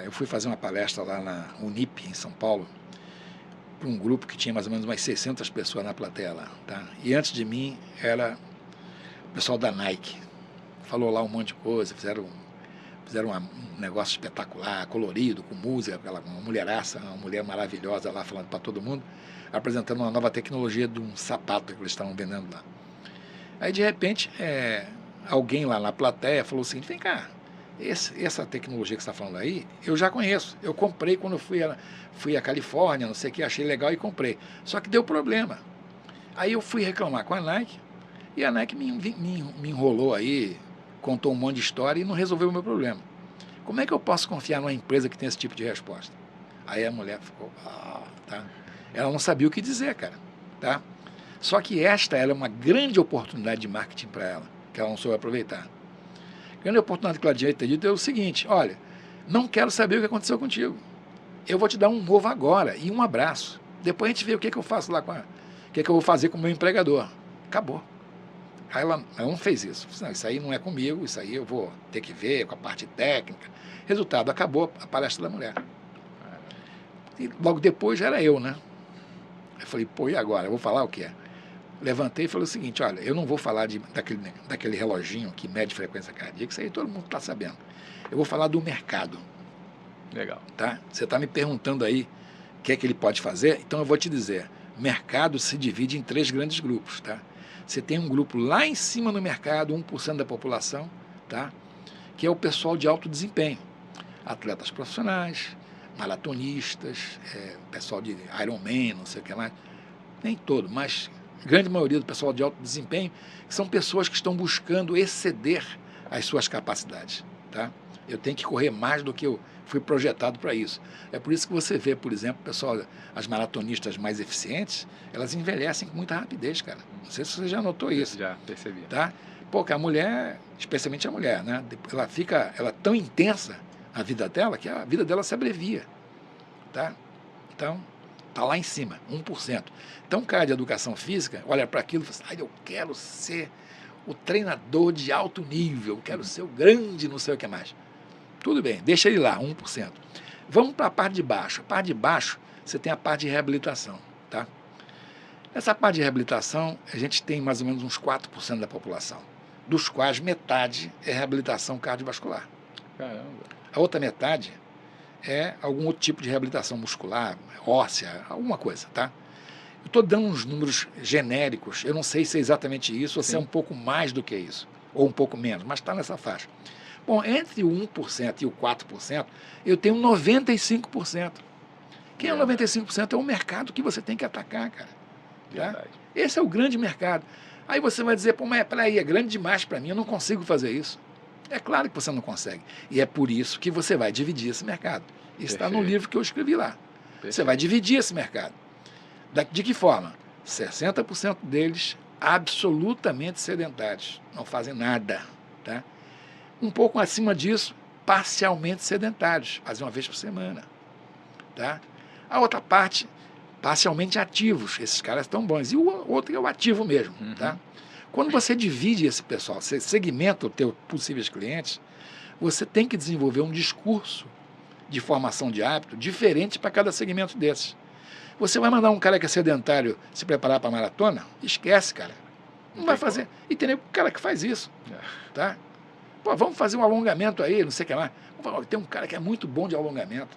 eu fui fazer uma palestra lá na Unip, em São Paulo, para um grupo que tinha mais ou menos umas 600 pessoas na plateia lá. Tá? E antes de mim era o pessoal da Nike. Falou lá um monte de coisa, fizeram um negócio espetacular, colorido, com música, uma mulheraça, uma mulher maravilhosa lá falando para todo mundo, apresentando uma nova tecnologia de um sapato que eles estavam vendendo lá. Aí, de repente, alguém lá na plateia falou assim, vem cá, essa tecnologia que você está falando aí, eu já conheço. Eu comprei quando eu fui à Califórnia, não sei o que, achei legal e comprei. Só que deu problema. Aí eu fui reclamar com a Nike, e a Nike me enrolou aí, contou um monte de história e não resolveu o meu problema. Como é que eu posso confiar numa empresa que tem esse tipo de resposta? Aí a mulher ficou, tá? Ela não sabia o que dizer, cara, tá? Só que esta era uma grande oportunidade de marketing para ela, que ela não soube aproveitar. A grande oportunidade que ela devia ter dito é o seguinte, olha, não quero saber o que aconteceu contigo. Eu vou te dar um novo agora e um abraço. Depois a gente vê o que eu faço lá o que eu vou fazer com o meu empregador. Acabou. Aí ela não fez isso. Não, isso aí não é comigo, isso aí eu vou ter que ver com a parte técnica. Resultado, acabou a palestra da mulher. E logo depois era eu, né? Eu falei, pô, e agora? Eu vou falar o quê? Levantei e falei o seguinte, olha, eu não vou falar daquele reloginho que mede frequência cardíaca, isso aí todo mundo está sabendo. Eu vou falar do mercado. Legal. Tá? Você está me perguntando aí o que é que ele pode fazer, então eu vou te dizer, mercado se divide em 3 grandes grupos, tá? Você tem um grupo lá em cima no mercado, 1% da população, tá? Que é o pessoal de alto desempenho, atletas profissionais, maratonistas, pessoal de Ironman, não sei o que mais, nem todo, mas a grande maioria do pessoal de alto desempenho são pessoas que estão buscando exceder as suas capacidades, tá? Eu tenho que correr mais do que eu fui projetado para isso. É por isso que você vê, por exemplo, pessoal, as maratonistas mais eficientes, elas envelhecem com muita rapidez, cara. Não sei se você já notou isso. Já percebi. Tá? Porque a mulher, especialmente a mulher, né? Ela é tão intensa a vida dela que a vida dela se abrevia. Tá? Então, está lá em cima, 1%. Então, um cara de educação física olha para aquilo e fala assim, eu quero ser o treinador de alto nível, eu quero ser o grande não sei o que mais. Tudo bem, deixa ele lá, 1%. Vamos para a parte de baixo. A parte de baixo, você tem a parte de reabilitação. Tá? Nessa parte de reabilitação, a gente tem mais ou menos uns 4% da população, dos quais metade é reabilitação cardiovascular. Caramba. A outra metade é algum outro tipo de reabilitação muscular, óssea, alguma coisa, tá? Eu estou dando uns números genéricos, eu não sei se é exatamente isso, ou se é um pouco mais do que isso, ou um pouco menos, mas está nessa faixa. Bom, entre o 1% e o 4%, eu tenho 95%. Quem é o 95%? É o mercado que você tem que atacar, cara. Tá? Esse é o grande mercado. Aí você vai dizer, pô, mas peraí, é grande demais para mim, eu não consigo fazer isso. É claro que você não consegue. E é por isso que você vai dividir esse mercado. Isso está no Perfeito. livro que eu escrevi lá. Você Perfeito. vai dividir esse mercado. De que forma? 60% deles absolutamente sedentários. Não fazem nada. Tá? Um pouco acima disso, parcialmente sedentários. Fazem uma vez por semana. Tá? A outra parte, parcialmente ativos. Esses caras estão bons. E o outro é o ativo mesmo. Uhum. Tá? Quando você divide esse pessoal, você segmenta os teus possíveis clientes, você tem que desenvolver um discurso de formação de hábito diferente para cada segmento desses. Você vai mandar um cara que é sedentário se preparar para a maratona? Esquece, cara. Não vai fazer. E tem o cara que faz isso. Tá? Pô, vamos fazer um alongamento aí, não sei o que lá. Tem um cara que é muito bom de alongamento.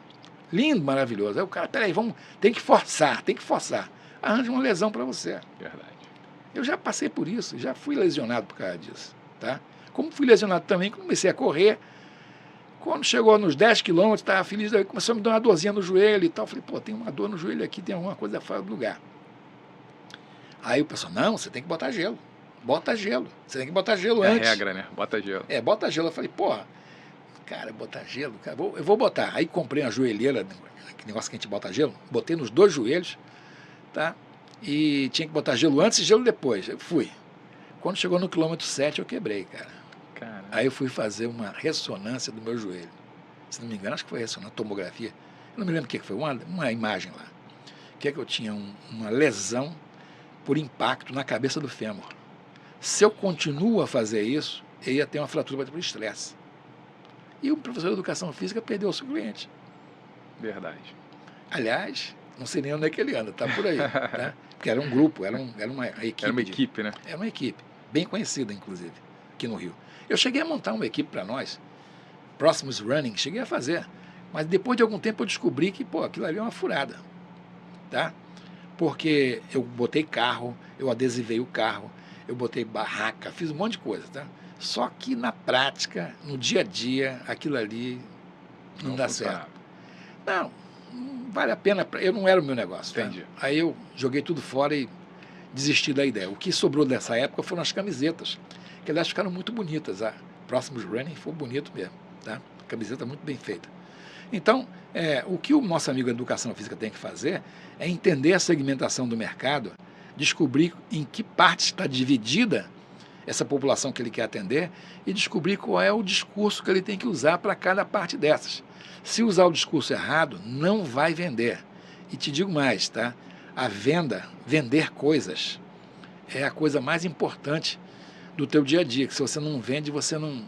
Lindo, maravilhoso. Aí o cara, peraí, tem que forçar. Arranja uma lesão para você. Verdade. Eu já passei por isso, já fui lesionado por causa disso. Tá? Como fui lesionado também, quando comecei a correr, quando chegou nos 10 quilômetros, estava feliz, aí começou a me dar uma dorzinha no joelho e tal. Falei, pô, tem uma dor no joelho aqui, tem alguma coisa fora do lugar. Aí o pessoal, não, você tem que botar gelo. Bota gelo. Você tem que botar gelo antes. É a regra, né? Bota gelo. Bota gelo. Eu falei, porra, cara, botar gelo, cara, eu vou botar. Aí comprei uma joelheira, que negócio que a gente bota gelo, botei nos 2 joelhos, tá? E tinha que botar gelo antes e gelo depois. Eu fui. Quando chegou no quilômetro 7, eu quebrei, cara. Caramba. Aí eu fui fazer uma ressonância do meu joelho. Se não me engano, acho que foi ressonância, tomografia. Eu não me lembro o que foi, uma imagem lá. Que é que eu tinha uma lesão por impacto na cabeça do fêmur. Se eu continuo a fazer isso, eu ia ter uma fratura por estresse. E o professor de educação física perdeu o seu cliente. Verdade. Aliás, não sei nem onde é que ele anda, tá por aí. Tá? Porque era um grupo, era uma equipe. Era uma equipe, né? Era uma equipe, bem conhecida, inclusive, aqui no Rio. Eu cheguei a montar uma equipe para nós, Próximos Running, cheguei a fazer. Mas depois de algum tempo eu descobri que, pô, aquilo ali é uma furada. Tá? Porque eu botei carro, eu adesivei o carro, eu botei barraca, fiz um monte de coisa, tá? Só que na prática, no dia a dia, aquilo ali não dá certo. Não vale a pena, não era o meu negócio. Entendi. Tá? Aí eu joguei tudo fora e desisti da ideia. O que sobrou dessa época foram as camisetas, que aliás ficaram muito bonitas. A Próximos Running foi bonito mesmo, tá? Camiseta muito bem feita. Então, o que o nosso amigo da educação física tem que fazer é entender a segmentação do mercado, descobrir em que parte está dividida essa população que ele quer atender e descobrir qual é o discurso que ele tem que usar para cada parte dessas. Se usar o discurso errado, não vai vender. E te digo mais, tá? A vender coisas, é a coisa mais importante do teu dia a dia, que se você não vende, você não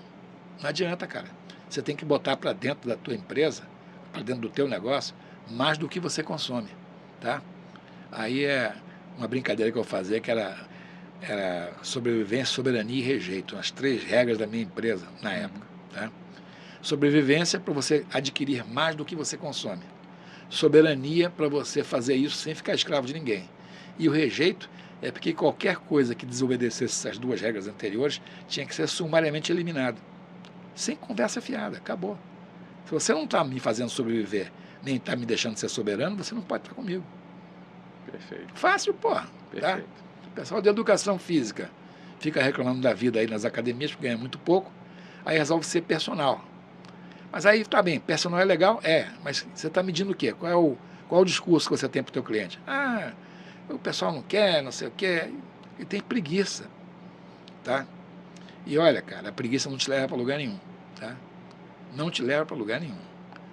adianta, cara. Você tem que botar para dentro da tua empresa, para dentro do teu negócio, mais do que você consome, tá? Aí é uma brincadeira que eu fazia, que era sobrevivência, soberania e rejeito, as 3 regras da minha empresa na época, tá? Sobrevivência para você adquirir mais do que você consome. Soberania para você fazer isso sem ficar escravo de ninguém. E o rejeito é porque qualquer coisa que desobedecesse essas 2 regras anteriores tinha que ser sumariamente eliminado. Sem conversa fiada, acabou. Se você não está me fazendo sobreviver, nem está me deixando ser soberano, você não pode estar comigo. Perfeito. Fácil, porra. Tá? O pessoal de educação física fica reclamando da vida aí nas academias, porque ganha muito pouco, aí resolve ser personal. Mas aí, tá bem, personal é legal? Mas você está medindo o quê? Qual é o discurso que você tem para o teu cliente? O pessoal não quer, não sei o quê, e tem preguiça, tá? E olha, cara, a preguiça não te leva para lugar nenhum, tá? Não te leva para lugar nenhum.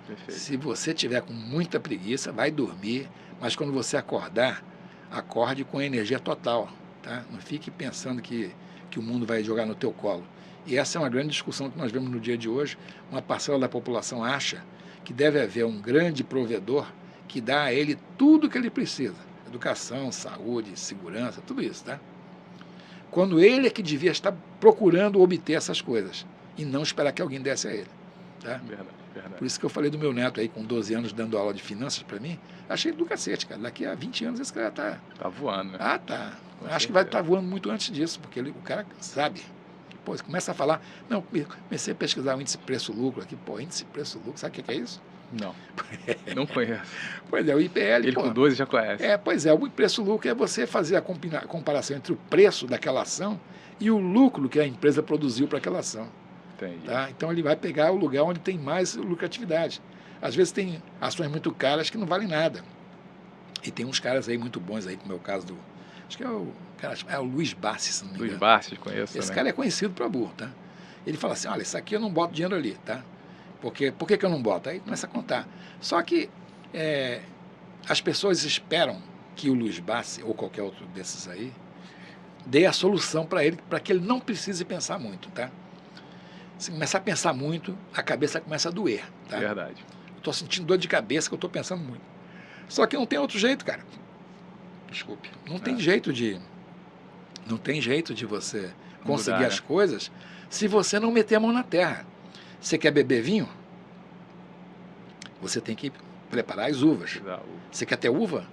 Perfeito. Se você tiver com muita preguiça, vai dormir, mas quando você acordar, acorde com energia total, tá? Não fique pensando que o mundo vai jogar no teu colo. E essa é uma grande discussão que nós vemos no dia de hoje. Uma parcela da população acha que deve haver um grande provedor que dá a ele tudo o que ele precisa. Educação, saúde, segurança, tudo isso, tá? Quando ele é que devia estar procurando obter essas coisas e não esperar que alguém desse a ele, tá? Verdade. Por isso que eu falei do meu neto aí, com 12 anos, dando aula de finanças para mim, achei do cacete, cara. Daqui a 20 anos esse cara tá... Tá voando, né? Tá. Com Acho que vai estar voando muito antes disso, porque o cara sabe. Pô, você começa a falar, não, comecei a pesquisar o índice preço-lucro aqui, pô, índice preço-lucro, sabe o que é isso? Não, não conheço. Pois é, o IPL... Ele com 12 já conhece. Pois é, o preço-lucro é você fazer a comparação entre o preço daquela ação e o lucro que a empresa produziu para aquela ação. Entendi. Tá? Então ele vai pegar o lugar onde tem mais lucratividade. Às vezes tem ações muito caras que não valem nada. E tem uns caras aí muito bons aí, como é o caso do... Acho que é o Luiz Bassi, se não me engano. Luiz Bassi, conheço Esse também. cara é conhecido para burro, tá? Ele fala assim, olha, isso aqui eu não boto dinheiro ali, tá? Por que eu não boto? Aí começa a contar. Só que as pessoas esperam que o Luiz Bassi, ou qualquer outro desses aí, dê a solução para ele, para que ele não precise pensar muito, tá? Se começar a pensar muito, a cabeça começa a doer, tá? Verdade. Estou sentindo dor de cabeça que eu estou pensando muito. Só que não tem outro jeito, cara. Desculpe. Não tem jeito de você conseguir Mudar, as coisas se você não meter a mão na terra. Você quer beber vinho? Você tem que preparar as uvas. Você quer ter uva?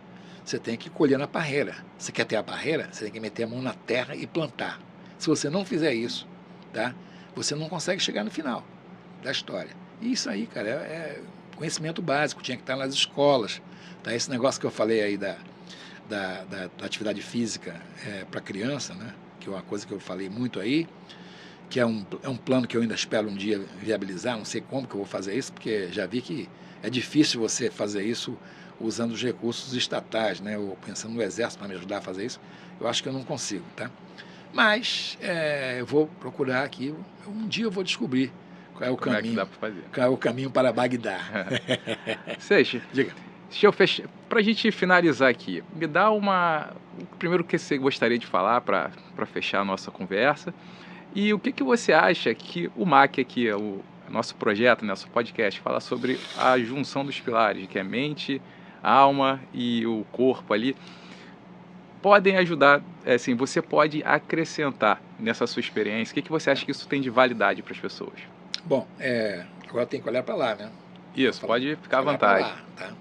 Você tem que colher na parreira. Você quer ter a parreira? Você tem que meter a mão na terra e plantar. Se você não fizer isso, tá? Você não consegue chegar no final da história. E isso aí, cara, é conhecimento básico, tinha que estar nas escolas. Tá? Esse negócio que eu falei aí da atividade física para criança, né? Que é uma coisa que eu falei muito aí, que é um plano que eu ainda espero um dia viabilizar, não sei como que eu vou fazer isso, porque já vi que é difícil você fazer isso usando os recursos estatais, né? Ou pensando no Exército para me ajudar a fazer isso, eu acho que eu não consigo, tá? Mas eu vou procurar aqui, um dia eu vou descobrir qual é o caminho. É que dá para fazer? Qual é o caminho para Bagdá. Seixas, Diga. Deixa eu fechar. Para a gente finalizar aqui, me dá o primeiro que você gostaria de falar para fechar a nossa conversa. E o que você acha que o MAC aqui, o nosso projeto, nosso podcast, fala sobre a junção dos pilares, que é mente, alma e o corpo ali, podem ajudar, assim, você pode acrescentar nessa sua experiência. O que você acha que isso tem de validade para as pessoas? Bom, agora tem que olhar para lá, né? Isso, pode ficar à vontade. Lá, tá?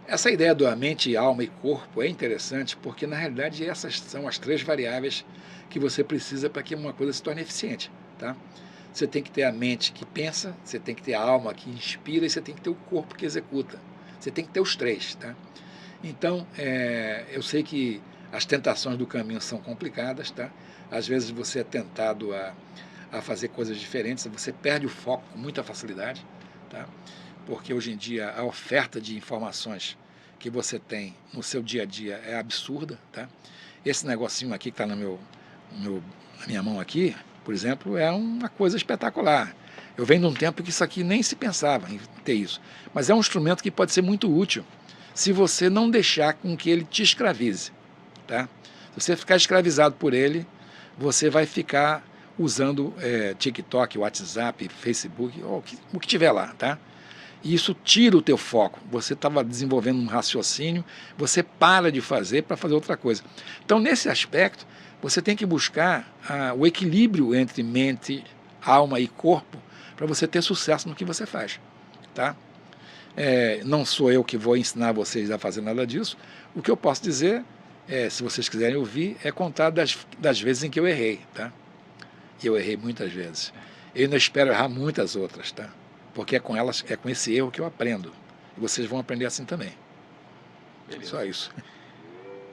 Essa ideia da mente, alma e corpo é interessante porque, na realidade, essas são as 3 variáveis que você precisa para que uma coisa se torne eficiente, tá? Você tem que ter a mente que pensa, você tem que ter a alma que inspira e você tem que ter o corpo que executa. Você tem que ter os 3, tá? Então, eu sei que as tentações do caminho são complicadas, tá? Às vezes você é tentado a fazer coisas diferentes, você perde o foco com muita facilidade, tá? Porque hoje em dia a oferta de informações que você tem no seu dia a dia é absurda, tá? Esse negocinho aqui que está na minha mão aqui, por exemplo, é uma coisa espetacular. Eu venho de um tempo que isso aqui nem se pensava em ter isso, mas é um instrumento que pode ser muito útil se você não deixar com que ele te escravize, tá? Se você ficar escravizado por ele, você vai ficar usando TikTok, WhatsApp, Facebook, o que tiver lá, tá? E isso tira o teu foco. Você estava desenvolvendo um raciocínio, você para de fazer para fazer outra coisa. Então, nesse aspecto, você tem que buscar o equilíbrio entre mente, alma e corpo para você ter sucesso no que você faz, tá? Não sou eu que vou ensinar vocês a fazer nada disso. O que eu posso dizer, se vocês quiserem ouvir, é contar das vezes em que eu errei, tá? E eu errei muitas vezes. Eu não espero errar muitas outras, tá? Porque é com esse erro que eu aprendo. E vocês vão aprender assim também. Beleza. Só isso.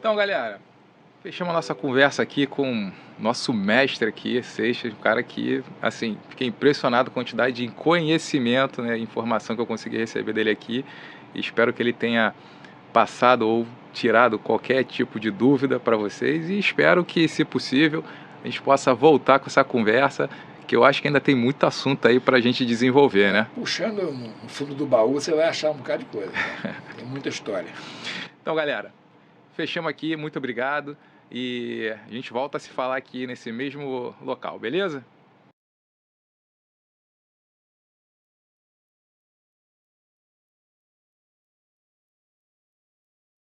Então, galera, fechamos a nossa conversa aqui com o nosso mestre aqui, Seixas, um cara que, assim, fiquei impressionado com a quantidade de conhecimento, né, informação que eu consegui receber dele aqui. E espero que ele tenha passado ou tirado qualquer tipo de dúvida para vocês. E espero que, se possível, a gente possa voltar com essa conversa, que eu acho que ainda tem muito assunto aí para a gente desenvolver, né? Puxando no fundo do baú, você vai achar um bocado de coisa. Né? Tem muita história. Então, galera, fechamos aqui. Muito obrigado. E a gente volta a se falar aqui nesse mesmo local, beleza?